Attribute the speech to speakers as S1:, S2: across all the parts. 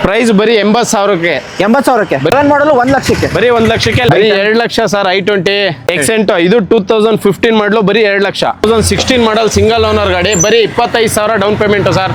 S1: Price ಬರೀ 80,000ಕ್ಕೆ.
S2: 80,000ಕ್ಕೆ ಮಾಡಲು 1 ಲಕ್ಷಕ್ಕೆ.
S1: ಬರೀ 1 ಲಕ್ಷಕ್ಕೆ ಬರೀ 2 ಲಕ್ಷ ಸರ್. i20 ಎಕ್ಸೆಂಟ್ ಇದು 2015 ಮಾಡಲು ಬರೀ 2 ಲಕ್ಷ. 2016 ಮಾಡಲ್ ಸಿಂಗಲ್ ಓನರ್ ಗಾಡಿ ಬರೀ 25,000 ಡೌನ್ ಪೇಮೆಂಟ್ ಸರ್.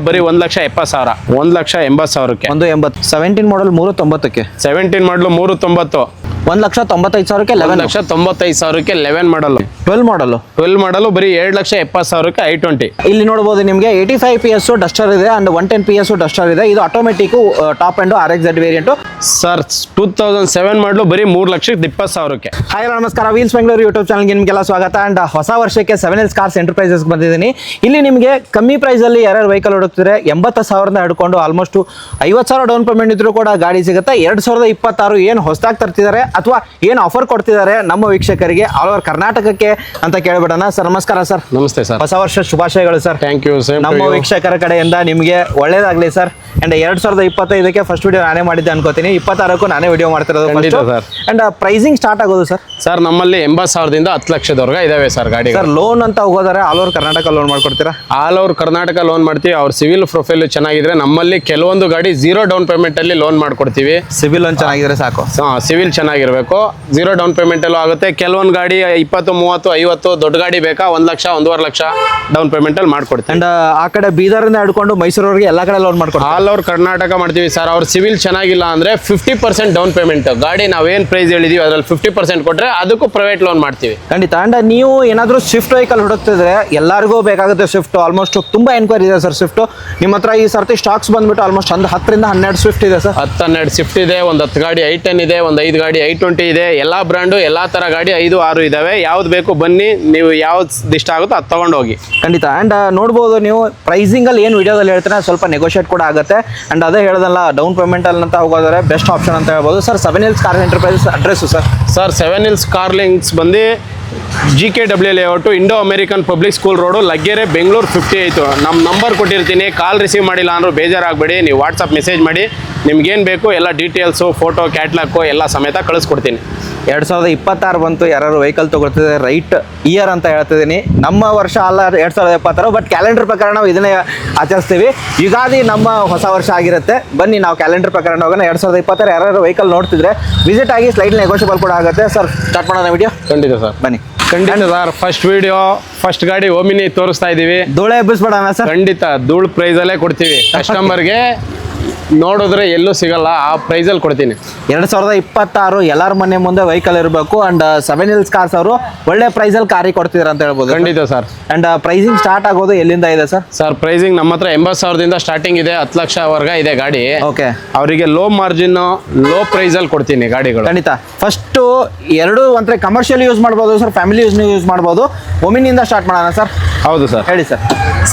S1: ಬರೀ 1,70,000. 1,80,000ಕ್ಕೆ.
S2: 180. 17 ಮಾಡಲ್ 390ಕ್ಕೆ.
S1: 17 ಮಾಡಲು 390.
S2: 1,95,000ಕ್ಕೆ
S1: 1,95,000ಕ್ಕೆ 11 ಮಾಡಲು.
S2: 12 ಮಾಡಲು
S1: ಬರೀ 2,70,000ಕ್ಕೆ i20.
S2: ಇಲ್ಲಿ ನೋಡಬಹುದು ನಿಮಗೆ 85 PS ಡಸ್ಟರ್ ಇದೆ ಅಂಡ್ 110 PS ಡಸ್ಟರ್ ಇದೆ. ಇದು automatic top end RXZ variant
S1: sir. 2007 ಮಾಡಲು ಬರೀ 3,20,000ಕ್ಕೆ.
S2: ಹಾಯ್ ನಮಸ್ಕಾರ, ವೀಲ್ಸ್ ಬೆಂಗಳೂರು ಯೂಟ್ಯೂಬ್ ಚಾನಲ್ಗೆ ನಿಮಗೆಲ್ಲ ಸ್ವಾಗತ. ಅಂಡ್ ಹೊಸ ವರ್ಷಕ್ಕೆ 7Ls ಕಾರ್ಸ್ ಎಂಟರ್ಪ್ರೈಸಸ್ ಬಂದಿದ್ದೀನಿ. ಇಲ್ಲಿ ನಿಮಗೆ ಕಮ್ಮಿ ಪ್ರೈಸ್ ಅಲ್ಲಿ ಯಾರ್ಯಾರು ವೆಹಿಕಲ್ ಹುಡುಕ್ತಿದ್ರೆ 80,000 ಹಿಡ್ಕೊಂಡು ಆಲ್ಮೋಸ್ಟ್ 50,000 ಡೌನ್ ಪೇಮೆಂಟ್ ಇದ್ರೂ ಕೂಡ ಗಾಡಿ ಸಿಗುತ್ತೆ. 2026 ಏನು ಹೊಸದಾಗಿ ತರ್ತಿದ್ದಾರೆ ಅಥವಾ ಏನು ಆಫರ್ ಕೊಡ್ತಿದ್ದಾರೆ ನಮ್ಮ ವೀಕ್ಷಕರಿಗೆ ಆಲ್ ಓವರ್ ಕರ್ನಾಟಕಕ್ಕೆ ಅಂತ ಕೇಳ್ಬಿಡೋಣ. ಸರ್ ನಮಸ್ಕಾರ ಸರ್.
S1: ನಮಸ್ತೆ ಸರ್.
S2: ಹೊಸ ವರ್ಷ ಶುಭಾಶಯಗಳು ಸರ್.
S1: Thank you sir.
S2: ನಮ್ಮ ವೀಕ್ಷಕರ ಕಡೆಯಿಂದ ನಿಮಗೆ ಒಳ್ಳೇದಾಗ್ಲಿ ಸರ್. ಅಂಡ್ 2025ಕ್ಕೆ ಫಸ್ಟ್ ವಿಡಿಯೋ ನಾನೇ ಮಾಡಿದ್ದೆ ಅನ್ಕೋತೀನಿ. 26ಕ್ಕೂ ನಾನೇ ವಿಡಿಯೋ ಮಾಡ್ತಿರೋದು. ಅಂಡ್ ಪ್ರೈಸಿಂಗ್ ಸ್ಟಾರ್ಟ್ ಆಗೋದು ಸರ್
S1: ನಮ್ಮಲ್ಲಿ 80,000ದಿಂದ 10 ಲಕ್ಷದವರೆಗೆ ಇದಾವೆ ಸರ್ ಗಾಡಿ.
S2: ಸರ್ ಲೋನ್ ಅಂತ ಹೋಗೋದಾರೆ ಆಲ್ ಓವರ್ ಕರ್ನಾಟಕ ಲೋನ್ ಮಾಡ್ಕೊಡ್ತೀರಾ?
S1: ಆಲ್ ಓವರ್ ಕರ್ನಾಟಕ ಲೋನ್ ಮಾಡ್ತೀವಿ. ಅವ್ರ ಸಿವಿಲ್ ಪ್ರೊಫೈಲ್ ಚೆನ್ನಾಗಿದ್ರೆ ನಮ್ಮಲ್ಲಿ ಕೆಲವೊಂದು ಗಾಡಿ 0 ಡೌನ್ ಪೇಮೆಂಟ್ ಅಲ್ಲಿ ಲೋನ್ ಮಾಡ್ಕೊಡ್ತೀವಿ.
S2: ಸಿವಿಲ್ ಒಂದು ಚೆನ್ನಾಗಿದ್ರೆ ಸಾಕು.
S1: ಸಿವಿಲ್ ಚೆನ್ನಾಗಿರ್ಬೇಕು. 0 ಡೌನ್ ಪೇಮೆಂಟ್ ಅಲ್ಲೂ ಆಗುತ್ತೆ. ಕೆಲವೊಂದು ಗಾಡಿ 20, 30, 50 ದೊಡ್ಡ ಗಾಡಿ ಬೇಕಾ 1 ಲಕ್ಷ 1.5 ಲಕ್ಷ ಡೌನ್ ಪೇಮೆಂಟ್ ಅಲ್ಲಿ ಮಾಡ್ಕೊಡ್ತೀವಿ.
S2: ಅಂಡ್ ಆ ಕಡೆ ಬೀದರಿಂದ ಹಿಡ್ಕೊಂಡು ಮೈಸೂರವರೆಗೆ ಎಲ್ಲ ಕಡೆ ಲೋನ್ ಮಾಡ್ಕೊಡ್ತೀವಿ.
S1: ಆಲ್ ಓವರ್ ಕರ್ನಾಟಕ ಮಾಡ್ತೀವಿ ಸರ್. ಅವ್ರ ಸಿವಿಲ್ ಚೆನ್ನಾಗಿಲ್ಲ ಅಂದ್ರೆ 50% ಡೌನ್ ಪೇಮೆಂಟ್. ಗಾಡಿ ನಾವೇನ್ ಪ್ರೈಸ್ ಹೇಳಿದೀವಿ ಅದ್ರಲ್ಲಿ 50% ಕೊಟ್ರೆ ಅದಕ್ಕೂ ಪ್ರೈವೇಟ್ ಲೋನ್ ಮಾಡ್ತೀವಿ.
S2: ಖಂಡಿತ. ಅಂಡ್ ನೀವು ಏನಾದ್ರು ಸ್ವಿಫ್ಟ್ ವೆಹಿಕಲ್ ಹುಡುಕ್ತಿದ್ರೆ ಎಲ್ಲರಿಗೂ ಬೇಕಾಗುತ್ತೆ ಸ್ವಿಫ್ಟ್. ಆಲ್ಮೋಸ್ಟ್ ತುಂಬಾ ಎನ್ಕ್ವೈರಿ ಇದೆ ಸರ್ ಸ್ವಿಫ್ಟ್. ನಿಮ್ಮ ಹತ್ರ ಈ ಸರ್ತಿ ಸ್ಟಾಕ್ಸ್ ಬಂದ್ಬಿಟ್ಟು ಆಲ್ಮೋಸ್ಟ್ 10ರಿಂದ 12 ಸ್ವಿಫ್ಟ್ ಇದೆ ಸರ್.
S1: 10-12 ಸ್ವಿಫ್ಟ್ ಇದೆ. ಒಂದು 10 ಗಾಡಿ i10 ಇದೆ. ಒಂದು 5 ಗಾಡಿ i20 ಇದೆ. ಎಲ್ಲಾ ಬ್ರ್ಯಾಂಡು ಎಲ್ಲಾ ತರ ಗಾಡಿ 5-6 ಇದಾವೆ. ಯಾವ್ದು ಬೇಕು ಬನ್ನಿ, ನೀವು ಯಾವ್ದು ಇಷ್ಟ ಆಗುತ್ತೋ ಅದು ತಗೊಂಡು ಹೋಗಿ.
S2: ಖಂಡಿತ. ಅಂಡ್ ನೋಡ್ಬೋದು ನೀವು ಪ್ರೈಸಿಂಗ್ ಅಲ್ಲಿ ಏನು ವಿಡಿಯೋದಲ್ಲಿ ಹೇಳ್ತಾರೆ ಸ್ವಲ್ಪ ನೆಗೋಷಿಯೇಟ್ ಕೂಡ ಆಗುತ್ತೆ. ಅಂಡ್ ಅದೇ ಹೇಳೋದಲ್ಲ, ಡೌನ್ ಪೇಮೆಂಟ್ ಅಲ್ಲಿ ಅಂತ ಹೋಗೋದ್ರೆ ಬೆಸ್ಟ್ ಆಪ್ಷನ್ ಅಂತ ಹೇಳ್ಬೋದು sir. 7Ls cars enterprises address sir.
S1: 7Ls ಕಾರ್ಲಿಂಗ್ಸ್ ಬಂದು GKW layout, Indo American public school road, Laggere, Bengaluru 58. ನಮ್ಮ ನಂಬರ್ ಕೊಟ್ಟಿರ್ತೀನಿ. ಕಾಲ್ ರಿಸೀವ್ ಮಾಡಿಲ್ಲ ಅಂದ್ರೂ ಬೇಜಾರಾಗಬೇಡಿ. ನೀವು ವಾಟ್ಸಪ್ ಮೆಸೇಜ್ ಮಾಡಿ, ನಿಮ್ಗೇನು ಬೇಕು ಎಲ್ಲ ಡೀಟೇಲ್ಸು, ಫೋಟೋ, ಕ್ಯಾಟ್ಲಾಗು ಎಲ್ಲ ಸಮೇತ ಕಳಿಸ್ಕೊಡ್ತೀನಿ.
S2: 2026 ಬಂತು. ಯಾರು ವೆಹಿಕಲ್ ತೊಗೊಳ್ತಿದ್ರೆ ರೈಟ್ ಇಯರ್ ಅಂತ ಹೇಳ್ತಿದ್ದೀನಿ. ನಮ್ಮ ವರ್ಷ ಅಲ್ಲ 2026, ಬಟ್ ಕ್ಯಾಲೆಂಡರ್ ಪ್ರಕಾರ ನಾವು ಇದನ್ನೇ ಆಚರಿಸ್ತೀವಿ. ಯುಗಾದಿ ನಮ್ಮ ಹೊಸ ವರ್ಷ ಆಗಿರುತ್ತೆ. ಬನ್ನಿ ನಾವು ಕ್ಯಾಲೆಂಡರ್ ಪ್ರಕಾರ ಹೋಗೋಣ. 2026 ಯಾರು ವೆಹಿಕಲ್ ನೋಡ್ತಿದ್ರೆ ವಿಸಿಟ್ ಆಗಿ ಸ್ಲೈಡ್ ನೆಗೋಷಿಯಬಲ್ ಕೂಡ ಆಗುತ್ತೆ. ಸರ್ ಸ್ಟಾರ್ಟ್ ಮಾಡೋಣ ವಿಡಿಯೋ.
S1: ಖಂಡಿತ ಸರ್,
S2: ಬನ್ನಿ.
S1: ಖಂಡಿತ ಸರ್. ಫಸ್ಟ್ ಗಾಡಿ ಓಮಿನಿ ತೋರಿಸ್ತಾ ಇದೀವಿ.
S2: ಧೂಳೆ ಎಬ್ಬಿಸ್ಬೇಡಣ ಸರ್.
S1: ಖಂಡಿತ ಧೂಳು ಪ್ರೈಸಲ್ಲೇ ಕೊಡ್ತೀವಿ. ಕಸ್ಟಮರ್ಗೆ ನೋಡಿದ್ರೆ ಎಲ್ಲೂ ಸಿಗಲ್ಲ, ಆ ಪ್ರೈಸಲ್ಲಿ ಕೊಡ್ತೀನಿ.
S2: 2026 ಎಲ್ಲರ ಮನೆ ಮುಂದೆ ವೆಹಿಕಲ್ ಇರಬೇಕು. ಅಂಡ್ 7Ls ಕಾರ್ಸ್ ಅವರು ಒಳ್ಳೆ ಪ್ರೈಸಲ್ಲಿ ಕಾರಿ ಕೊಡ್ತಿದ್ದಾರೆ ಅಂತ ಹೇಳ್ಬೋದು.
S1: ಖಂಡಿತ ಸರ್.
S2: ಅಂಡ್ ಪ್ರೈಸಿಂಗ್ ಸ್ಟಾರ್ಟ್ ಆಗೋದು ಎಲ್ಲಿಂದ ಇದೆ ಸರ್?
S1: ಸರ್ ಪ್ರೈಸಿಂಗ್ ನಮ್ಮ ಹತ್ರ 80,000ದಿಂದ ಸ್ಟಾರ್ಟಿಂಗ್ ಇದೆ. 10 ಲಕ್ಷವರೆಗೆ ಇದೆ ಗಾಡಿ.
S2: ಓಕೆ.
S1: ಅವರಿಗೆ ಲೋ ಮಾರ್ಜಿನ್, ಲೋ ಪ್ರೈಸಲ್ಲಿ ಕೊಡ್ತೀನಿ ಗಾಡಿಗಳು.
S2: ಖಂಡಿತ. ಫಸ್ಟ್ ಎರಡು ಒಂಥರ ಕಮರ್ಷಿಯಲ್ ಯೂಸ್ ಮಾಡ್ಬೋದು ಸರ್, ಫ್ಯಾಮಿಲಿ ಯೂಸ್ ಮಾಡ್ಬೋದು. ಒಮಿನಿಂದ ಸ್ಟಾರ್ಟ್ ಮಾಡೋಣ ಸರ್.
S1: ಹೌದು ಸರ್,
S2: ಹೇಳಿ ಸರ್.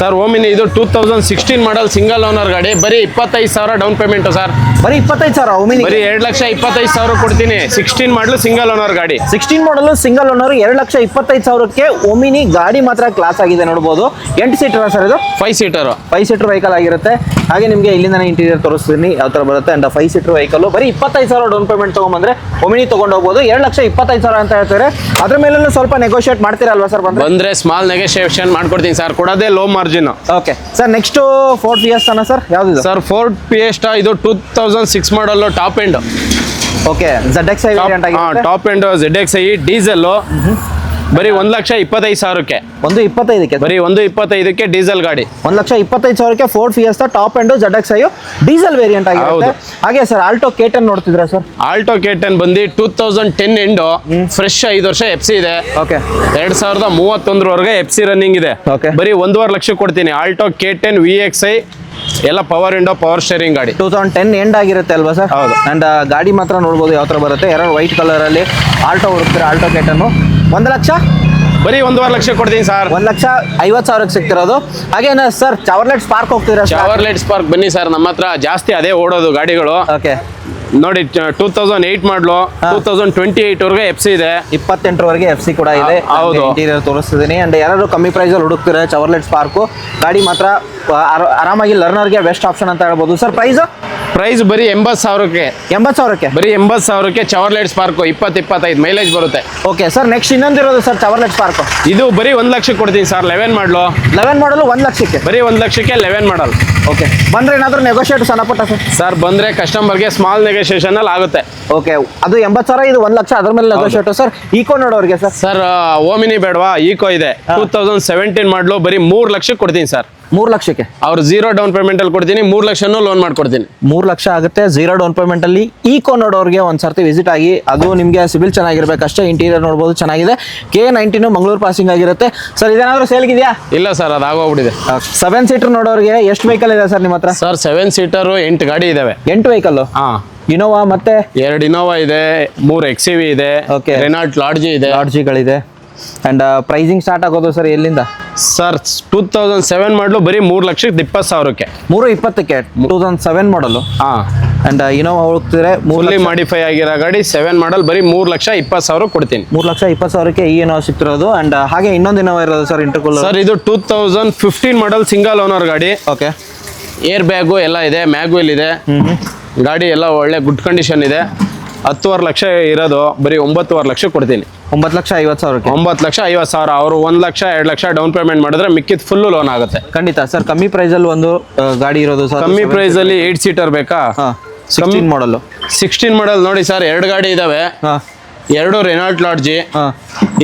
S1: ಸರ್ ಓಮಿನಿ ಇದು 2016 ಮಾಡಲ್ ಸಿಂಗಲ್ ಓನರ್ ಗಾಡಿ. ಬರೀ 25,000 ಡೌನ್ ಪೇಮೆಂಟ್ ಸರ್.
S2: ಬರೀ 25,000 ಒಮಿನಿ.
S1: ಬರೀ 2,25,000 ಕೊಡ್ತೀನಿ. 16 ಮಾಡಲು ಸಿಂಗಲ್ ಓನರ್ ಗಾಡಿ.
S2: 16 ಮಾಡಲು ಸಿಂಗಲ್ ಓನರ್ 2,25,000ಕ್ಕೆ ಒಮಿನಿ ಗಾಡಿ ಮಾತ್ರ ಕ್ಲಾಸ್ ಆಗಿದೆ. ನೋಡ್ಬೋದು 8 ಸೀಟರ್ ಸರ್ ಇದು.
S1: 5 ಸೀಟರ್
S2: ವೆಹಿಕಲ್ ಆಗಿರುತ್ತೆ. ಹಾಗೆ ನಿಮಗೆ ಇಲ್ಲಿಂದ ಇಂಟೀರಿಯರ್ ತೋರಿಸ್ತೀನಿ ಯಾವ ತರ ಬರುತ್ತೆ. ಅಂಡ್ 5 ಸೀಟರ್ ವೆಹಿಕಲ್ ಬರೀ 25,000 ಡೌನ್ ಪೇಮೆಂಟ್ ತಗೊಂಡ್ಬಂದ್ರೆ ಒಮಿನಿ ತಗೊಂಡು ಹೋಗ್ಬೋದು. 2,25,000 ಅಂತ ಹೇಳ್ತಾರೆ. ಅದ್ರ ಮೇಲೆ ಸ್ವಲ್ಪ ನೆಗೋಷಿಯೇಟ್ ಮಾಡ್ತೀರಲ್ವಾ ಸರ್? ಬಂದ್ರೆ
S1: ಸ್ಮಾಲ್ ನೆಗೋಷಿಯೇಷನ್ ಮಾಡ್ಕೊಡ್ತೀನಿ ಸರ್. ಕೊಡೋದೇ low margin.
S2: Okay sir. Next Ford Fiesta sir. ಯಾವ್ದು ಸರ್?
S1: ಫೋರ್ಡ್ ಫಿಯೆಸ್ಟಾ ಇದು 2006 model top end.
S2: Okay. ZXi variant ಆಗಿದೆ.
S1: Top end ZXi diesel. ಬರೀ 1,25,000ಕ್ಕೆ.
S2: 1,25,000ಕ್ಕೆ.
S1: ಬರೀ 1,25,000ಕ್ಕೆ ಡೀಸೆಲ್ ಗಾಡಿ.
S2: 1,25,000ಕ್ಕೆ Ford Fiesta top end ZXi diesel variant ಆಗಿರುತ್ತೆ. ಹಾಗೆ ಸರ್ ಆಲ್ಟೋ K10 ನೋಡ್ತಿದ್ರಾ ಸರ್?
S1: ಆಲ್ಟೋ K10 ಬಂದು 2010 ಎಂಡ್. ಫ್ರೆಶ್ 5 ವರ್ಷ FC ಇದೆ.
S2: ಓಕೆ.
S1: 2031ವರೆಗೆ FC ರನ್ನಿಂಗ್ ಇದೆ. ಬರೀ 1.5 ಲಕ್ಷ ಕೊಡ್ತೀನಿ. ಆಲ್ಟೋ K10 VXi ಎಲ್ಲ ಪವರ್ ವಿಂಡೋ, ಪವರ್ ಸ್ಟೇರಿಂಗ್ ಗಾಡಿ.
S2: 2010 ಎಂಡ್ ಆಗಿರುತ್ತೆ ಅಲ್ವಾ ಸರ್?
S1: ಹೌದು.
S2: ಅಂಡ್ ಗಾಡಿ ಮಾತ್ರ ನೋಡ್ಬೋದು ಯಾವ ತರ ಬರುತ್ತೆ. ಎರಡು ವೈಟ್ ಕಲರ್ ಅಲ್ಲಿ ಆಲ್ಟೋ ಹುಡುಕ್ತಾರೆ. Alto K10 1 lakh.
S1: ಬರೀ 1.5 ಲಕ್ಷ ಕೊಡ್ತೀನಿ ಸರ್.
S2: 1,50,000ಕ್ಕೆ ಸಿಗ್ತಿರೋದು. ಹಾಗೇನ ಸರ್ ಚಾವರ್ಲೆಟ್ ಸ್ಪಾರ್ಕ್ ಹೋಗ್ತೀರಾ?
S1: ಚಾವರ್ಲೆಟ್ ಸ್ಪಾರ್ಕ್ ಬನ್ನಿ ಸರ್, ನಮ್ಮ ಹತ್ರ ಜಾಸ್ತಿ ಅದೇ ಓಡೋದು ಗಾಡಿಗಳು.
S2: ಓಕೆ.
S1: ನೋಡಿ 2008 ಮಾಡಲು 2028ವರೆಗೆ FC ಇದೆ.
S2: 28ವರೆಗೆ FC ಕೂಡ ಇದೆ.
S1: ಹೌದು.
S2: ಇಂಟೀರಿಯರ್ ತೋರಿಸ್ತಿದ್ದೀನಿ. ಅಂಡ್ ಯಾರು ಕಮ್ಮಿ ಪ್ರೈಸ್ ಅಲ್ಲಿ ಹುಡುಕ್ತಿರ ಚಾವರ್ಲೆಟ್ ಸ್ಪಾರ್ಕ್ ಗಾಡಿ ಮಾತ್ರ ಆರಾಮಾಗಿ ಲರ್ನರ್ಗೆ ಬೆಸ್ಟ್ ಆಪ್ಷನ್ ಅಂತ ಹೇಳ್ಬೋದು ಸರ್. ಪ್ರೈಸ್
S1: ಪ್ರೈಸ್ ಬರೀ 80,000ಕ್ಕೆ.
S2: 80,000ಕ್ಕೆ.
S1: ಬರೀ 80,000ಕ್ಕೆ ಚವರ್ಲೆಟ್ ಸ್ಪಾರ್ಕು 20-25 ಮೈಲೇಜ್ ಬರುತ್ತೆ.
S2: ಓಕೆ ಸರ್, ನೆಕ್ಸ್ಟ್ ಇನ್ನೊಂದಿರೋದು ಸರ್ ಚವರ್ಲೆಟ್ ಸ್ಪಾರ್ಕ್.
S1: ಇದು ಬರೀ 1 ಲಕ್ಷಕ್ಕೆ ಕೊಡ್ತೀನಿ ಸರ್. 11 ಮಾಡಲು
S2: 11 ಮಾಡಲು 1 ಲಕ್ಷಕ್ಕೆ.
S1: ಬರೀ 1 ಲಕ್ಷಕ್ಕೆ 11 ಮಾಡಲ್.
S2: ಓಕೆ, ಬಂದ್ರೆ ಏನಾದರೂ ನೆಗೋಷಿಯೇಟ್ ಸಣ್ಣ ಪುಟ್ಟ ಸರ್?
S1: ಸರ್ ಬಂದರೆ ಕಸ್ಟಮರ್ಗೆ ಸ್ಮಾಲ್ ನೆಗೋಷಿಯೇಷನ್ ಅಲ್ಲಿ ಆಗುತ್ತೆ.
S2: ಓಕೆ, ಅದು 80,000, ಇದು 1 ಲಕ್ಷ, ಅದ್ರ ಮೇಲೆ ನೆಗೋಷಿಯೇಟ್ ಸರ್. ಈಕೋ ನೋಡೋರಿಗೆ ಸರ್?
S1: ಸರ್ ಓಮಿನಿ ಬೇಡವಾ, ಈಕೋ ಇದೆ. 2017 ಮಾಡಲು ಬರೀ 3 ಲಕ್ಷಕ್ಕೆ ಕೊಡ್ತೀನಿ ಸರ್.
S2: 3 ಲಕ್ಷಕ್ಕೆ.
S1: ಅವ್ರು 0 ಡೌನ್ ಪೇಮೆಂಟ್ ಅಲ್ಲಿ ಕೊಡ್ತೀನಿ, 3 ಲಕ್ಷನೂ ಲೋನ್ ಮಾಡ್ಕೊಡ್ತೀನಿ.
S2: 3 ಲಕ್ಷ ಆಗುತ್ತೆ 0 ಡೌನ್ ಪೇಮೆಂಟ್ ಅಲ್ಲಿ. ಈಕೋ ನೋಡೋರಿಗೆ ಒಂದ್ಸರ್ತಿ ವಿಸಿಟ್ ಆಗಿ, ಅದು ನಿಮಗೆ ಸಿಬಿಲ್ ಚೆನ್ನಾಗಿರ್ಬೇಕಷ್ಟೇ. ಇಂಟೀರಿಯರ್ ನೋಡ್ಬೋದು, ಚೆನ್ನಾಗಿದೆ. K19 ಮಂಗಳೂರು ಪಾಸಿಂಗ್ ಆಗಿರುತ್ತೆ ಸರ್. ಇದೇನಾದ್ರೂ ಸೇಲ್ಗಿದೆಯಾ?
S1: ಇಲ್ಲ ಸರ್, ಅದು ಆಗೋಗ್ಬಿಟ್ಟಿದೆ.
S2: 7 ಸೀಟರ್ ನೋಡೋರಿಗೆ ಎಷ್ಟು ವೆಹಿಕಲ್ ಇದೆ ಸರ್ ನಿಮ್ಮ ಹತ್ರ?
S1: ಸರ್ 7 ಸೀಟರು 8 ಗಾಡಿ ಇದಾವೆ.
S2: 8 ವೆಹಿಕಲ್.
S1: ಹಾಂ,
S2: ಇನೋವಾ ಮತ್ತೆ
S1: 2 ಇನೋವಾ ಇದೆ, 3 XUV ಇದೆ,
S2: Okay.
S1: ರೆನಾಲ್ಟ್ ಲಾಡ್ಜಿ ಇದೆ.
S2: ಲಾಡ್ಜಿಗಳಿದೆ. ಅಂಡ್ ಪ್ರೈಸಿಂಗ್ ಸ್ಟಾರ್ಟ್ ಆಗೋದು ಸರ್ ಎಲ್ಲಿಂದ?
S1: ಸರ್ 2007 ಮಾಡಲು ಬರೀ 3,20,000ಕ್ಕೆ.
S2: 320ಕ್ಕೆ 2007 ಮಾಡಲು.
S1: ಹಾಂ,
S2: ಅಂಡ್ ಇನೋವಾ ಹೋಗ್ತಿದ್ರೆ
S1: ಫುಲ್ಲಿ ಮಾಡಿಫೈ ಆಗಿರೋ ಗಾಡಿ 7 ಮಾಡಲ್ ಬರೀ 3,20,000 ಕೊಡ್ತೀನಿ.
S2: 3,20,000ಕ್ಕೆ ಈ ಇನೋವಾ ಸಿಗ್ತಿರೋದು. ಅಂಡ್ ಹಾಗೆ ಇನ್ನೊಂದು ಇನೋವಾ ಇರೋದು ಸರ್, ಇಂಟರ್ಕೂಲರ್.
S1: ಸರ್ ಇದು 2015 ಮಾಡಲ್ ಸಿಂಗಲ್ ಓನರ್ ಗಾಡಿ.
S2: ಓಕೆ,
S1: ಏರ್ ಬ್ಯಾಗು ಎಲ್ಲ ಇದೆ, ಮ್ಯಾಗ್ವಿಲ್ ಇದೆ. ಗಾಡಿ ಎಲ್ಲ ಒಳ್ಳೆ ಗುಡ್ ಕಂಡೀಷನ್ ಇದೆ. 10.5 ಲಕ್ಷ ಇರೋದು ಬರೀ 9.5 ಲಕ್ಷ ಕೊಡ್ತೀನಿ.
S2: 9,50,000ಕ್ಕೆ.
S1: 9,50,000. ಅವರು 1 ಲಕ್ಷ 2 ಲಕ್ಷ ಡೌನ್ ಪೇಮೆಂಟ್ ಮಾಡಿದ್ರೆ ಮಿಕ್ಕಿದ ಫುಲ್ ಲೋನ್ ಆಗುತ್ತೆ.
S2: ಖಂಡಿತ ಸರ್. ಕಮ್ಮಿ ಪ್ರೈಸ್ ಅಲ್ಲಿ ಒಂದು ಗಾಡಿ ಇರೋದು ಸರ್.
S1: ಕಮ್ಮಿ ಪ್ರೈಸ್ ಅಲ್ಲಿ 8 ಸೀಟರ್ ಬೇಕಾ?
S2: 16 ಮಾಡಲು.
S1: 16 ಮಾಡಲ್ ನೋಡಿ ಸರ್, 2 ಗಾಡಿ ಇದಾವೆ. 2 ರೆನಾಲ್ಟ್ ಲಾಡ್ಜಿ.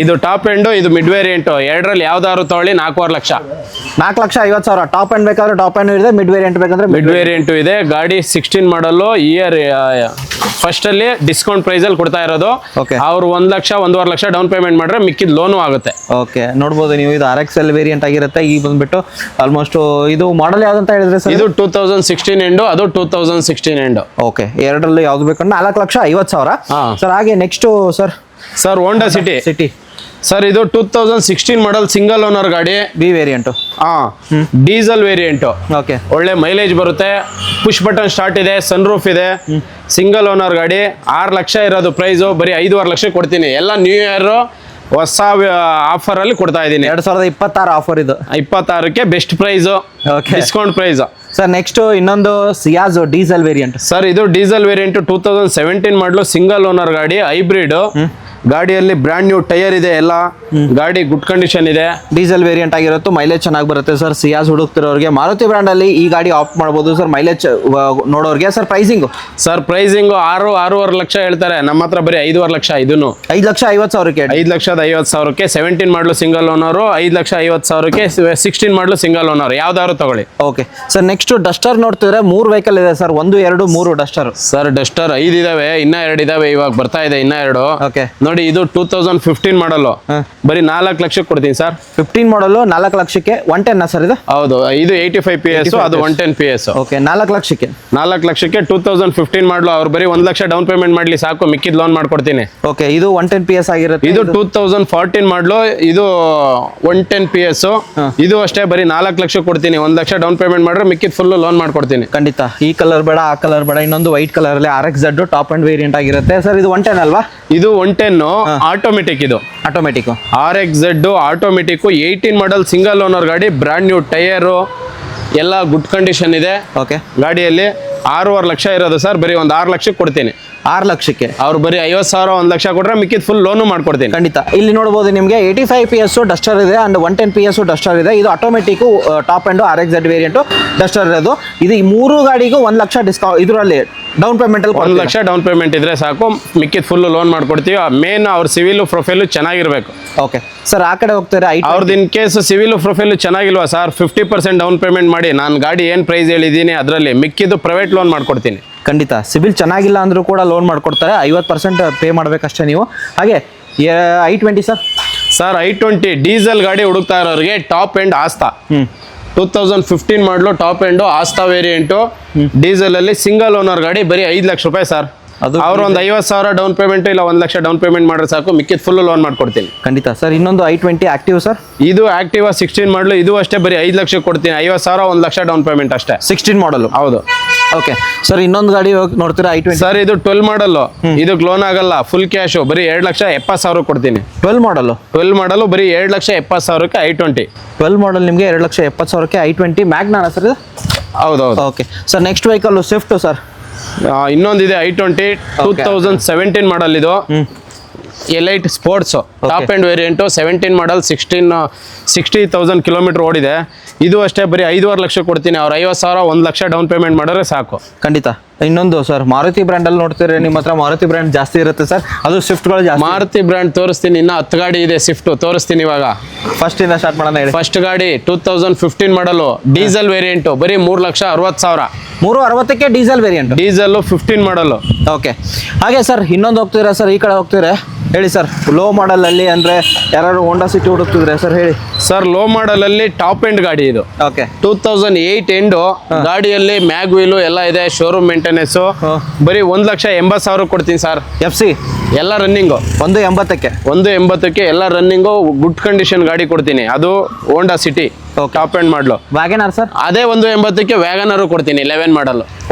S1: ಇದು ಟಾಪ್ ಎಂಡು, ಇದು ಮಿಡ್ ವೇರಿಯಂಟು. 2ರಲ್ಲಿ ಯಾವ್ದಾದ್ರು ತಗೊಳ್ಳಿ 4.5 ಲಕ್ಷ.
S2: 4,50,000 ಟಾಪ್ ಎಂಡ್ ಬೇಕಾದ್ರೆ ಟಾಪ್ ಎಂಡ್ ಇದೆ, ಮಿಡ್ ವೇರಿಯಂಟ್ ಬೇಕಂದ್ರೆ
S1: ಮಿಡ್ ವೇರಿಯಂಟು ಇದೆ. ಗಾಡಿ 16 ಮಾಡಲು ಇಯರ್ ಫಸ್ಟ್ ಅಲ್ಲಿ ಡಿಸ್ಕೌಂಟ್ ಪ್ರೈಸ್ ಅಲ್ಲಿ ಕೊಡ್ತಾ ಇರೋದು.
S2: Okay.
S1: ಅವ್ರು 1 ಲಕ್ಷ 1.5 ಲಕ್ಷ ಡೌನ್ ಪೇಮೆಂಟ್ ಮಾಡಿದ್ರೆ ಮಿಕ್ಕಿದ ಲೋನು ಆಗುತ್ತೆ.
S2: ಓಕೆ, ನೋಡ್ಬೋದು ನೀವು. ಇದು RXL ವೇರಿಯಂಟ್ ಆಗಿರುತ್ತೆ. ಈ ಬಂದ್ಬಿಟ್ಟು ಆಲ್ಮೋಸ್ಟ್ ಇದು ಮಾಡಲ್ ಯಾವ್ದಂತ ಹೇಳಿದ್ರೆ ಸರ್?
S1: ಇದು 2016 ಎಂಡು, ಅದು 2016 ಎಂಡು.
S2: ಓಕೆ, ಎರಡರಲ್ಲಿ ಯಾವ್ದು ಬೇಕಂದ್ರೆ 4,50,000.
S1: ಹಾ.
S2: ಸರ್ ಹಾಗೆ next sir
S1: sir Honda City. Sir ಇದು 2016 ಮಾಡಲ್ ಸಿಂಗಲ್ ಓನರ್ ಗಾಡಿ.
S2: B variant.
S1: Diesel variant.
S2: Okay,
S1: ಒಳ್ಳೆ ಮೈಲೇಜ್ ಬರುತ್ತೆ. ಪುಷ್ ಬಟನ್ ಸ್ಟಾರ್ಟ್ ಇದೆ, ಸನ್ ರೂಫ್ ಇದೆ. ಸಿಂಗಲ್ ಓನರ್ ಗಾಡಿ. 6 ಲಕ್ಷ ಇರೋದು ಪ್ರೈಸು, ಬರೀ 5.5 ಲಕ್ಷ ಕೊಡ್ತೀನಿ. ಎಲ್ಲ ನ್ಯೂ ಇಯರ್ ಹೊಸ ಆಫರ್ ಅಲ್ಲಿ ಕೊಡ್ತಾ ಇದ್ದೀನಿ.
S2: 2026 ಆಫರ್ ಇದು.
S1: 26ಕ್ಕೆ best price,
S2: Okay.
S1: Discount price.
S2: Sir next ಇನ್ನೊಂದು ಸಿಯಾಜ್ ಡೀಸೆಲ್ ವೇರಿಯಂಟ್.
S1: ಸರ್ ಇದು diesel variant 2017 model single owner ಗಾಡಿ, ಹೈಬ್ರಿಡ್. ಗಾಡಿಯಲ್ಲಿ ಬ್ರ್ಯಾಂಡ್ ನ್ಯೂ ಟೈರ್ ಇದೆ, ಎಲ್ಲ ಗಾಡಿ ಗುಡ್ ಕಂಡೀಷನ್ ಇದೆ.
S2: ಡೀಸೆಲ್ ವೇರಿಯಂಟ್ ಆಗಿರುತ್ತೆ, ಮೈಲೇಜ್ ಚೆನ್ನಾಗಿ ಬರುತ್ತೆ ಸರ್. ಸಿಯಾಜ್ ಹುಡುಕ್ತಿರೋರಿಗೆ ಮಾರುತಿ ಬ್ರ್ಯಾಂಡ್ ಅಲ್ಲಿ ಈ ಗಾಡಿ ಆಪ್ಟ್ ಮಾಡ್ಬೋದು ಸರ್. ಮೈಲೇಜ್ ನೋಡೋರಿಗೆ. Sir pricing?
S1: Sir pricing 6.5 lakh ಹೇಳ್ತಾರೆ, ನಮ್ಮ ಹತ್ರ ಬರೀ 5.5 ಲಕ್ಷ. ಇದನ್ನು
S2: 5,50,000ಕ್ಕೆ.
S1: 5,50,000ಕ್ಕೆ 17 ಮಾಡಲು ಸಿಂಗಲ್ ಓನರು, 5,50,000ಕ್ಕೆ 16 ಮಾಡಲು ಸಿಂಗಲ್ ಓನರ್. ಯಾವ್ದಾದ್ರು ತಗೊಳ್ಳಿ.
S2: ಓಕೆ ಸರ್, ನೆಕ್ಸ್ಟ್ ಡಸ್ಟರ್ ನೋಡ್ತಿದ್ರೆ 3 ವೆಹಿಕಲ್ ಇದೆ ಸರ್. 1, 2, 3 ಡಸ್ಟರ್.
S1: ಸರ್ ಡಸ್ಟರ್ 5 ಇದಾವೆ, ಇನ್ನ 2 ಇದಾವೆ, ಇವಾಗ ಬರ್ತಾ ಇದೆ ಇನ್ನ 2.
S2: ಓಕೆ,
S1: ನೋಡಿ ಇದು 2015 ಮಾಡಲು ಬರೀ 4 ಲಕ್ಷಕ್ಕೆ ಕೊಡ್ತೀನಿ ಸರ್.
S2: 15 ಮಾಡಲು 4 ಲಕ್ಷಕ್ಕೆ. 110 ಸರ್ ಇದು?
S1: ಹೌದು, ಇದು 85 PS, ಅದು 110 PS.
S2: ಓಕೆ, 4 ಲಕ್ಷಕ್ಕೆ.
S1: 4 ಲಕ್ಷಕ್ಕೆ 2015 ಮಾಡಲು. ಅವ್ರು ಬರೀ 1 ಲಕ್ಷ ಡೌನ್ ಪೇಮೆಂಟ್ ಮಾಡ್ಲಿ ಸಾಕು, ಮಿಕ್ಕಿದ್ ಲೋನ್ ಮಾಡ್ಕೊಡ್ತೀನಿ.
S2: ಓಕೆ, ಇದು 110 PS ಆಗಿರುತ್ತೆ.
S1: ಇದು 2014 ಮಾಡಲು, ಇದು 110 PS. ಇದು ಅಷ್ಟೇ ಬರೀ 4 ಲಕ್ಷ ಕೊಡ್ತೀನಿ. 1 ಲಕ್ಷ ಡೌನ್ ಪೇಮೆಂಟ್ ಮಾಡಿದ್ರೆ ಮಿಕ್ಕಿದ್ ಫುಲ್ ಲೋನ್ ಮಾಡ್ಕೊಡ್ತೀನಿ.
S2: ಖಂಡಿತ. ಈ ಕಲರ್ ಬೇಡ, ಆ ಕಲರ್ ಬೇಡ. ಇನ್ನೊಂದು ವೈಟ್ ಕಲರ್ ಅಲ್ಲಿ RXZ ಟಾಪ್ ಅಂಡ್ ವೇರಿಯಂಟ್ ಆಗಿರುತ್ತೆ ಸರ್. ಇದು 110 ಅಲ್ವಾ?
S1: ಇದು 110 ಆಟೋಮೆಟಿಕ್. ಇದು
S2: automatic.
S1: RXZ automatic 18 model single owner ಗಾಡಿ, ಬ್ರ್ಯಾಂಡ್ ನ್ಯೂ ಟೈರು, ಎಲ್ಲ ಗುಡ್ ಕಂಡೀಷನ್ ಇದೆ.
S2: ಓಕೆ,
S1: ಗಾಡಿಯಲ್ಲಿ 6.5 ಲಕ್ಷ ಇರೋದು ಸರ್, ಬರೀ ಒಂದು 6 ಲಕ್ಷಕ್ಕೆ ಕೊಡ್ತೀನಿ.
S2: 6 ಲಕ್ಷಕ್ಕೆ.
S1: ಅವ್ರು ಬರೀ 50,000 1 ಲಕ್ಷ ಕೊಟ್ರೆ ಮಿಕ್ಕಿದ್ ಫುಲ್ ಲೋನು ಮಾಡ್ಕೊಡ್ತೀನಿ.
S2: ಖಂಡಿತ. ಇಲ್ಲಿ ನೋಡ್ಬೋದು ನಿಮಗೆ 85 PS ಡಸ್ಟರ್ ಇದೆ ಅಂಡ್ 110 PS ಡಸ್ಟರ್ ಇದೆ. ಇದು automatic top end RXZ variant Duster ಇರೋದು. ಇದು ಈ 3 ಗಾಡಿಗೂ 1 ಲಕ್ಷ ಡಿಸ್ಕೌಂಟ್ ಇದರಲ್ಲಿ ಡೌನ್ ಪೇಮೆಂಟ್ ಅಲ್ಲಿ
S1: 1 ಲಕ್ಷ ಡೌನ್ ಪೇಮೆಂಟ್ ಇದ್ರೆ ಸಾಕು, ಮಿಕ್ಕಿದ್ ಫುಲ್ ಲೋನ್ ಮಾಡ್ಕೊಡ್ತೀವಿ. ಮೇನ್ ಅವ್ರ ಸಿವಿಲ್ ಪ್ರೊಫೈಲು ಚೆನ್ನಾಗಿರ್ಬೇಕು.
S2: ಓಕೆ ಸರ್, ಆ ಕಡೆ ಹೋಗ್ತಾರೆ.
S1: ಅವ್ರದ್ದು ಇನ್ ಕೇಸ್ ಸಿವಿಲ್ ಪ್ರೊಫೈಲು ಚೆನ್ನಾಗಿಲ್ವಾ ಸರ್, 50% ಡೌನ್ ಪೇಮೆಂಟ್ ಮಾಡಿ ನಾನು ಗಾಡಿ ಏನು ಪ್ರೈಸ್ ಹೇಳಿದ್ದೀನಿ ಅದರಲ್ಲಿ ಮಿಕ್ಕಿದ್ದು ಪ್ರೈವೇಟ್ ಲೋನ್ ಮಾಡ್ಕೊಡ್ತೀನಿ.
S2: ಖಂಡಿತ. ಸಿಬಿಲ್ ಚೆನ್ನಾಗಿಲ್ಲ ಅಂದ್ರೂ ಕೂಡ ಲೋನ್ ಮಾಡ್ಕೊಡ್ತಾರೆ. 50% ಪೇ ಮಾಡಬೇಕಷ್ಟೇ ನೀವು. ಹಾಗೆ i20 sir.
S1: Sir i20 diesel ಗಾಡಿ ಹುಡುಕ್ತಾ ಇರೋರಿಗೆ top end Asta. 2015 model top end Asta variant, diesel ಅಲ್ಲಿ ಸಿಂಗಲ್ ಓನರ್ ಗಾಡಿ, ಬರೀ 5 ಲಕ್ಷ ರೂಪಾಯಿ ಸರ್. ಅವ್ರು ಒಂದು 50,000 ಡೌನ್ ಪೇಮೆಂಟ್ ಇಲ್ಲ 1 ಲಕ್ಷ ಡೌನ್ ಪೇಮೆಂಟ್ ಮಾಡಿದ್ರೆ ಸಾಕು, ಮಿಕ್ಕಿದ್ ಫುಲ್ ಲೋನ್ ಮಾಡ್ಕೊಡ್ತೀನಿ.
S2: ಖಂಡಿತ ಸರ್. ಇನ್ನೊಂದು i20 ಆಕ್ಟಿವ್ ಸರ್.
S1: ಇದು ಆಕ್ಟಿವಾ 16 ಮಾಡಲು, ಇದು ಅಷ್ಟೇ ಬರೀ 5 ಲಕ್ಷ ಕೊಡ್ತೀನಿ. 50,000 1 ಲಕ್ಷ ಡೌನ್ ಪೇಮೆಂಟ್ ಅಷ್ಟೇ.
S2: 16 ಮಾಡಲು.
S1: ಹೌದು.
S2: ಓಕೆ ಸರ್, ಇನ್ನೊಂದು ಗಾಡಿ ನೋಡ್ತೀರಾ i20
S1: ಸರ್. ಇದು 12 ಮಾಡಲು, ಇದಕ್ಕೆ ಲೋನ್ ಆಗಲ್ಲ, ಫುಲ್ ಕ್ಯಾಶು, ಬರೀ 2,70,000 ಕೊಡ್ತೀನಿ.
S2: 12 ಮಾಡಲು.
S1: 12 ಮಾಡಲು ಬರೀ 2,70,000ಕ್ಕೆ i20.
S2: 12 ಮಾಡಲ್ ನಿಮಗೆ 2,70,000ಕ್ಕೆ i20 ಮ್ಯಾಗ್ನಾ ಸರ್ ಇದು?
S1: ಹೌದೌದು.
S2: Okay sir, next vehicle Swift sir.
S1: ಇನ್ನೊಂದಿದೆ i20 2017 ಮಾಡಲ್ ಇದು Elite Sports top end variant 17 model 60,000 kilometre ಓಡಿದೆ. ಇದು ಅಷ್ಟೇ ಬರೀ 5.5 ಲಕ್ಷ ಕೊಡ್ತೀನಿ. ಅವ್ರು 50,000 1 ಲಕ್ಷ ಡೌನ್ ಪೇಮೆಂಟ್ ಮಾಡಿದ್ರೆ ಸಾಕು.
S2: ಖಂಡಿತ. ಇನ್ನೊಂದು ಸರ್ ಮಾರುತಿ ಬ್ರ್ಯಾಂಡ್ ಅಲ್ಲಿ ನೋಡ್ತೀರಿ ನಿಮ್ಮ ಹತ್ರ ಮಾರುತಿ ಬ್ರ್ಯಾಂಡ್ ಜಾಸ್ತಿ ಇರುತ್ತೆ ಸರ್, ಅದು ಸ್ವಿಫ್ಟ್ಗಳು ಜಾಸ್ತಿ.
S1: ಮಾರುತಿ ಬ್ರ್ಯಾಂಡ್ ತೋರಿಸ್ತೀನಿ, ಇನ್ನ 10 ಗಾಡಿ ಇದೆ ಸ್ವಿಫ್ಟ್ ತೋರಿಸ್ತೀನಿ ಇವಾಗ.
S2: ಫಸ್ಟ್ ಇಂದ ಸ್ಟಾರ್ಟ್ ಮಾಡೋಣ ಹೇಳಿ.
S1: ಫಸ್ಟ್ ಗಾಡಿ 2015 ಮಾಡಲು ಡೀಸೆಲ್ ವೇರಿಯಂಟು ಬರೀ 3,60,000.
S2: 360ಕ್ಕೆ ಡೀಸೆಲ್ ವೇರಿಯಂಟ್,
S1: ಡೀಸೆಲ್ 15 ಮಾಡಲು.
S2: ಓಕೆ. ಹಾಗೆ ಸರ್ ಇನ್ನೊಂದು ಹೋಗ್ತೀರಾ ಸರ್, ಈ ಕಡೆ ಹೋಗ್ತೀರಾ ಹೇಳಿ ಸರ್. ಲೋ ಮಾಡಲ್ ಅಲ್ಲಿ ಅಂದ್ರೆ ಯಾರು ಹೋಂಡಾ ಸಿಟಿ ಹುಡುಕ್ತಿದ್ರೆ ಸರ್ ಹೇಳಿ.
S1: ಸರ್ ಲೋ ಮಾಡಲ್ ಅಲ್ಲಿ ಟಾಪ್ ಎಂಡ್ ಗಾಡಿ ಇದು.
S2: ಓಕೆ.
S1: 2008 ಎಂಡು ಗಾಡಿಯಲ್ಲಿ ಮ್ಯಾಗ್ ವೀಲು ಎಲ್ಲ ಇದೆ, ಶೋರೂಮ್ ಮೇಂಟೆನೆನ್ಸ್. ಬರೀ 1,80,000 ಕೊಡ್ತೀನಿ ಸರ್.
S2: FC
S1: ಎಲ್ಲ ರನ್ನಿಂಗು
S2: 180ಕ್ಕೆ
S1: 180ಕ್ಕೆ ಎಲ್ಲ ರನ್ನಿಂಗು, ಗುಡ್ ಕಂಡೀಷನ್ ಗಾಡಿ ಕೊಡ್ತೀನಿ. ಅದು ಹೋಂಡಾ ಸಿಟಿ ಟಾಪ್ ಎಂಡ್ ಮಾಡಲು.
S2: ವ್ಯಾಗನರ್ ಸರ್
S1: ಅದೇ 180ಕ್ಕೆ ವ್ಯಾಗನರು ಕೊಡ್ತೀನಿ 11 ಮಾಡಲು.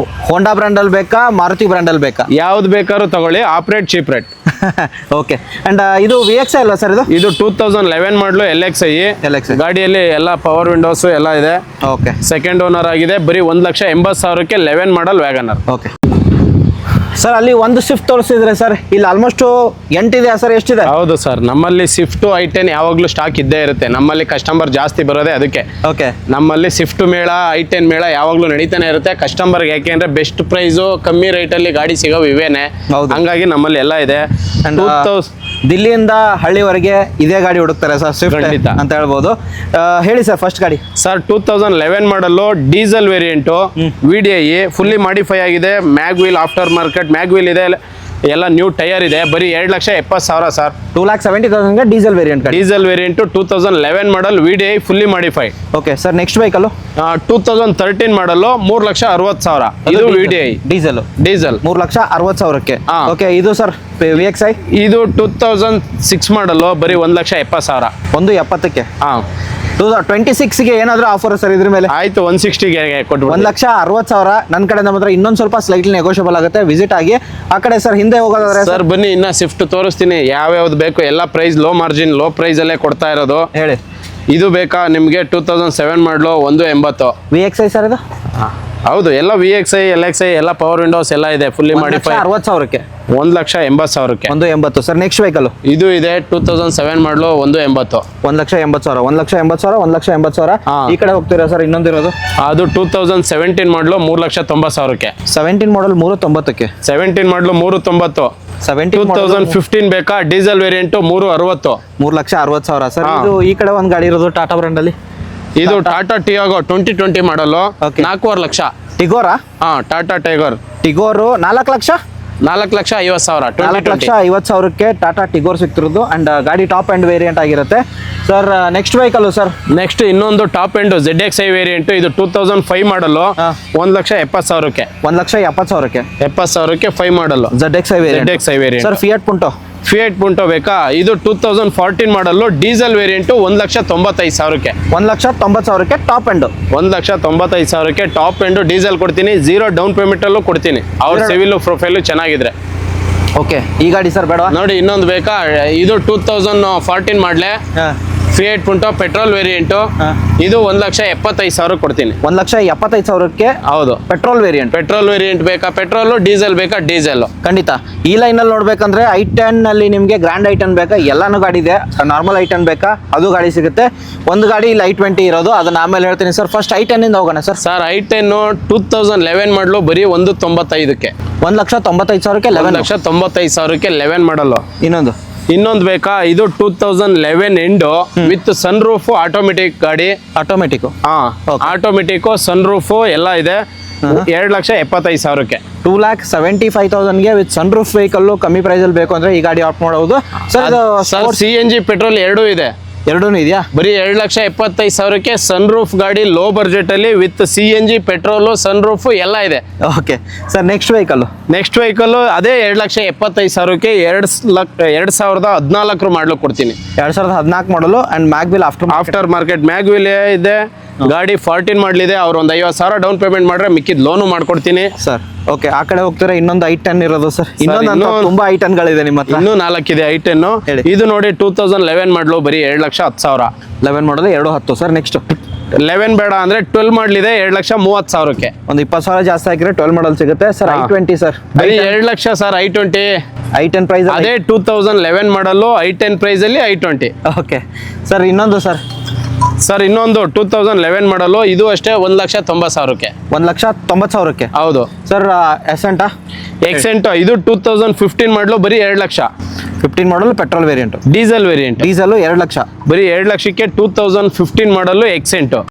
S2: ಹೋಂಡಾ ಬ್ರ್ಯಾಂಡ್ ಅಲ್ಲಿ ಬೇಕಾ ಮಾರುತಿ ಬ್ರ್ಯಾಂಡ್ ಅಲ್ಲಿ ಬೇಕಾ?
S1: ಯಾವ್ದು ಬೇಕಾದ್ರೂ ತಗೊಳ್ಳಿ, ಆಪ್ rate cheap rate.
S2: Okay. And ಇದು VXI ಅಲ್ವಾ ಸರ್ ಇದು?
S1: ಇದು 2011 ಮಾಡಲು LXI. ಗಾಡಿಯಲ್ಲಿ ಎಲ್ಲ ಪವರ್ ವಿಂಡೋಸ್ ಎಲ್ಲ ಇದೆ.
S2: ಓಕೆ.
S1: ಸೆಕೆಂಡ್ ಓನರ್ ಆಗಿದೆ. ಬರೀ 1,80,000ಕ್ಕೆ 11 ಮಾಡಲ್ ವ್ಯಾಗನರ್.
S2: Okay sir. ಅಲ್ಲಿ ಒಂದು ಸ್ವಿಫ್ಟ್ ತೋರಿಸಿದ್ರೆ ಸರ್, ಇಲ್ಲಿ ಆಲ್ಮೋಸ್ಟ್ 8 ಇದೆ ಸರ್, ಎಷ್ಟಿದೆ?
S1: ಹೌದು ಸರ್, ನಮ್ಮಲ್ಲಿ ಸ್ವಿಫ್ಟ್ i10 ಯಾವಾಗಲೂ ಸ್ಟಾಕ್ ಇದ್ದೇ ಇರುತ್ತೆ. ನಮ್ಮಲ್ಲಿ ಕಸ್ಟಮರ್ ಜಾಸ್ತಿ ಬರೋದೇ ಅದಕ್ಕೆ.
S2: ಓಕೆ.
S1: ನಮ್ಮಲ್ಲಿ ಸ್ವಿಫ್ಟ್ ಮೇಳ i10 ಮೇಳ ಯಾವಾಗಲೂ ನಡೀತಾನೆ ಇರುತ್ತೆ ಕಸ್ಟಮರ್ಗೆ. ಯಾಕೆಂದ್ರೆ ಬೆಸ್ಟ್ ಪ್ರೈಸು ಕಮ್ಮಿ ರೇಟಲ್ಲಿ ಗಾಡಿ ಸಿಗೋ ಇವೇನೆ. ಹಂಗಾಗಿ ನಮ್ಮಲ್ಲಿ ಎಲ್ಲ ಇದೆ.
S2: ದಿಲ್ಲಿಯಿಂದ ಹಳ್ಳಿವರೆಗೆ ಇದೇ ಗಾಡಿ ಹುಡುಕ್ತಾರೆ ಸರ್, ಸ್ವಿಫ್ಟ್ ಅಂತ ಹೇಳ್ಬೋದು. ಹೇಳಿ ಸರ್ ಫಸ್ಟ್ ಗಾಡಿ.
S1: Sir 2011 model diesel variant VDI fully modify ಆಗಿದೆ. Mag wheel aftermarket mag wheel ಇದೆ, ಎಲ್ಲ ನ್ಯೂ ಟೈರ್ ಇದೆ. ಬರೀ 2,70,000 sir.
S2: 2,70,000 diesel variant.
S1: Diesel variant 2011 model VDI fully modified.
S2: Okay sir. Next vehicle
S1: 2013 model 3,60,000. ಇದು VDI
S2: diesel 3,60,000ಕ್ಕೆ. Okay. ಇದು sir VXI
S1: ಇದು 2006 ಮಾಡಲು ಬರೀ 1,70,000.
S2: 170ಕ್ಕೆ.
S1: ಹಾಂ.
S2: 2026ಗೆ ಏನಾದರೂ ಆಫರ್ ಸರ್ ಇದ್ರ ಮೇಲೆ?
S1: ಆಯ್ತು, 160ಗೆ ಕೊಟ್ಬಿಟ್ಟು.
S2: 1,60,000 ನನ್ನ ಕಡೆ ನಮ್ಮ ಹತ್ರ ಇನ್ನೊಂದು ಸ್ವಲ್ಪ ಸ್ಲೈಟ್ಲಿ ನೆಗೋಷಿಯಬಲ್ ಆಗುತ್ತೆ. ವಿಸಿಟ್ ಆಗಿ. ಆ ಕಡೆ ಸರ್ ಹಿಂದೆ ಹೋಗೋದಾದ್ರೆ
S1: ಸರ್ ಬನ್ನಿ, ಇನ್ನ ಸ್ವಿಫ್ಟ್ ತೋರಿಸ್ತೀನಿ ಯಾವ್ಯಾವ್ದು ಬೇಕು. ಎಲ್ಲ price low margin low price ಅಲ್ಲೇ ಕೊಡ್ತಾ ಇರೋದು.
S2: ಹೇಳಿ.
S1: ಇದು ಬೇಕಾ ನಿಮಗೆ? 2007 ಮಾಡಲು 180.
S2: VXI ಸರ್ ಇದು?
S1: ಹೌದು, ಎಲ್ಲ VXI LXI ಎಲ್ಲ ಪವರ್ ವಿಂಡೋಸ್ ಎಲ್ಲ ಇದೆ, ಫುಲ್ಲಿ ಮಾಡಿಫೈ.
S2: 60,000ಕ್ಕೆ
S1: 1,80,000ಕ್ಕೆ
S2: 180. ಸರ್ ನೆಕ್ಸ್ಟ್ ವೆಹಿಕಲ್
S1: ಇದು ಇದೆ 2007 ಮಾಡಲು 180.
S2: 1,80,000 1,80,000 1,80,000. ಈ ಕಡೆ ಹೋಗ್ತೀರಾ ಸರ್ ಇನ್ನೊಂದಿರೋದು?
S1: ಅದು 2017 ಮಾಡಲು 3,90,000ಕ್ಕೆ.
S2: 17 ಮಾಡಲ್ 390ಕ್ಕೆ.
S1: 17 ಮಾಡಲು 390. 2015 ಬೇಕಾ? Diesel variant 360.
S2: 3,60,000 ಸರ್. ಇದು ಈ ಕಡೆ ಒಂದು ಗಾಡಿ ಇರೋದು ಟಾಟಾ ಬ್ರ್ಯಾಂಡ್ ಅಲ್ಲಿ.
S1: ಇದು ಟಾಟಾ ಟಿಯಾಗೋ 2020 ಮಾಡಲು 4.5 ಲಕ್ಷ.
S2: ಟಿಗೋರಾ?
S1: ಹಾ, ಟಾಟಾ ಟೈಗರ್
S2: ಟಿಗೋರು 4 ಲಕ್ಷ.
S1: 4,50,000.
S2: 4,50,000ಕ್ಕೆ ಟಾಟಾ ಟಿಗೋರ್ ಸಿಗ್ತಿರೋದು. ಅಂಡ್ ಗಾಡಿ ಟಾಪ್ ಅಂಡ್ ವೇರಿಯಂಟ್ ಆಗಿರುತ್ತೆ sir. Next vehicle sir.
S1: Next ಇನ್ನೊಂದು ಟಾಪ್ ಎಂಡ್ ZXI ವೇರಿಯಂಟ್. ಇದು 2005 ಮಾಡಲು 1,70,000ಕ್ಕೆ.
S2: 1,70,000ಕ್ಕೆ
S1: 70,000ಕ್ಕೆ 5 model
S2: ZXI variant. Sir Fiat Punto
S1: ಬೇಕಾ? ಇದು 2014 ಮಾಡಲು ಡೀಸೆಲ್ ವೇರಿಯಂಟು 1,90,000ಕ್ಕೆ.
S2: 1,90,000ಕ್ಕೆ ಟಾಪ್ ಎಂಡ್.
S1: 1,90,000ಕ್ಕೆ ಟಾಪ್ ಎಂಡು ಡೀಸೆಲ್ ಕೊಡ್ತೀನಿ. 0 ಡೌನ್ ಪೇಮೆಂಟ್ ಅಲ್ಲೂ ಕೊಡ್ತೀನಿ. ಅವ್ರ ಸಿವಿಲ್ ಪ್ರೊಫೈಲು ಚೆನ್ನಾಗಿದ್ರೆ.
S2: ಓಕೆ. ಈ ಗಾಡಿ ಸರ್ ಬೇಡ
S1: ನೋಡಿ, ಇನ್ನೊಂದು ಬೇಕಾ? ಇದು 2014 ಮಾಡಲೆ ಫಿಯಟ್ ಪುಂಟೋ ಪೆಟ್ರೋಲ್ ವೇರಿಯಂಟು. ಇದು 1,70,000 ಕೊಡ್ತೀನಿ.
S2: 1,70,000ಕ್ಕೆ.
S1: ಹೌದು,
S2: ಪೆಟ್ರೋಲ್
S1: ವೇರಿಯಂಟ್ ಬೇಕಾ? ಪೆಟ್ರೋಲು. ಡೀಸೆಲ್ ಬೇಕಾ? ಡೀಸೆಲ್.
S2: ಖಂಡಿತ. ಈ ಲೈನಲ್ಲಿ ನೋಡ್ಬೇಕಂದ್ರೆ i10 ಅಲ್ಲಿ ನಿಮಗೆ ಗ್ರ್ಯಾಂಡ್ i10 ಬೇಕಾ? ಎಲ್ಲಾನು ಗಾಡಿ ಇದೆ. ನಾರ್ಮಲ್ i10 ಬೇಕಾ? ಅದು ಗಾಡಿ ಸಿಗುತ್ತೆ. ಒಂದು ಗಾಡಿ ಇಲ್ಲಿ i20 ಇರೋದು, ಅದನ್ನ ಆಮೇಲೆ ಹೇಳ್ತೀನಿ ಸರ್. ಫಸ್ಟ್ i10 ಇಂದ ಹೋಗೋಣ ಸರ್.
S1: ಸರ್ i10 2011 ಮಾಡಲು ಬರೀ 195ಕ್ಕೆ.
S2: 1,95,000ಕ್ಕೆ
S1: 1,95,000ಕ್ಕೆ 11 ಮಾಡಲು. ಇನ್ನೊಂದು ಬೇಕಾ? ಇದು 2011 end with sun roof automatic ಗಾಡಿ. ಆಟೋಮೆಟಿಕ್ ಸನ್ ರೂಫ್ ಎಲ್ಲ ಇದೆ. 2,75,000ಕ್ಕೆ.
S2: 2,75,000ಗೆ ವಿತ್ ಸನ್ ರೂಫ್ ವೆಹಿಕಲ್ ಕಮ್ಮಿ ಪ್ರೈಸ್ ಅಲ್ಲಿ ಬೇಕು ಅಂದ್ರೆ ಈ ಗಾಡಿ ಆಪ್ಟ್ ಮಾಡಬಹುದು ಸರ್.
S1: CNG ಪೆಟ್ರೋಲ್ ಎರಡೂ ಇದೆ.
S2: ಎರಡೂ ಇದೆಯಾ?
S1: ಬರೀ 2,75,000ಕ್ಕೆ ಸನ್ ರೂಫ್ ಗಾಡಿ ಲೋ ಬಜೆಟ್ ಅಲ್ಲಿ with CNG petrol sun roof ಎಲ್ಲ ಇದೆ.
S2: Okay sir. ನೆಕ್ಸ್ಟ್ ವೆಹಿಕಲ್
S1: ಅದೇ 2,75,000ಕ್ಕೆ 2014 ಮಾಡಲು ಕೊಡ್ತೀನಿ.
S2: 2014 ಮಾಡಲು and mag wheel
S1: aftermarket mag wheel ಇದೆ. ಗಾಡಿ 14 ಮಾಡಲಿದೆ. ಅವ್ರು ಒಂದು 50,000 ಡೌನ್ ಪೇಮೆಂಟ್ ಮಾಡ್ರೆ ಮಿಕ್ಕಿದ್ ಲೋನು ಮಾಡ್ಕೊಡ್ತೀನಿ
S2: ಸರ್. ಓಕೆ. ಆ ಕಡೆ ಹೋಗ್ತಾರೆ ಇನ್ನೊಂದು i10 ಇರೋದು ಸರ್. ಇನ್ನೊಂದು ತುಂಬಾ i10 ಗಳಿದೆ ನಿಮ್ಮ ಹತ್ರ.
S1: ಇನ್ನೂ 4 ಇದೆ i10. ಇದು ನೋಡಿ 2011 ಮಾಡಲು ಬರೀ 2,10,000.
S2: 11 ಮಾಡಲು 2,10 ಸರ್.
S1: 11 ಬೇಡ ಅಂದರೆ 12 ಮಾಡಲಿದೆ 2,30,000ಕ್ಕೆ.
S2: ಒಂದು 20,000 ಜಾಸ್ತಿ ಹಾಕಿದ್ರೆ 12 ಮಾಡಲ್ ಸಿಗುತ್ತೆ ಸರ್. I20 ಸರ್,
S1: ಬರೀ 2 lakh sir I20.
S2: I10 price
S1: ಅದೇ 2011 ಮಾಡಲು I10 ಪ್ರೈಸಲ್ಲಿ I20.
S2: Okay sir. ಇನ್ನೊಂದು
S1: ಸರ್ ಇನ್ನೊಂದು 2011 ಮಾಡಲು ಇದು ಅಷ್ಟೇ 1,90,000ಕ್ಕೆ.
S2: 1,90,000ಕ್ಕೆ.
S1: ಹೌದು
S2: ಸರ್. ಎಸೆಂಟಾ
S1: ಎಕ್ಸೆಂಟ್ ಇದು 2015 ಮಾಡಲು ಬರೀ 2 ಲಕ್ಷ.
S2: 15 ಮಾಡಲ್ petrol variant,
S1: diesel variant.
S2: Diesel 2 lakh.
S1: ಬರೀ 2 ಲಕ್ಷಕ್ಕೆ 2015 ಮಾಡಲು ಎಕ್ಸೆಂಟು.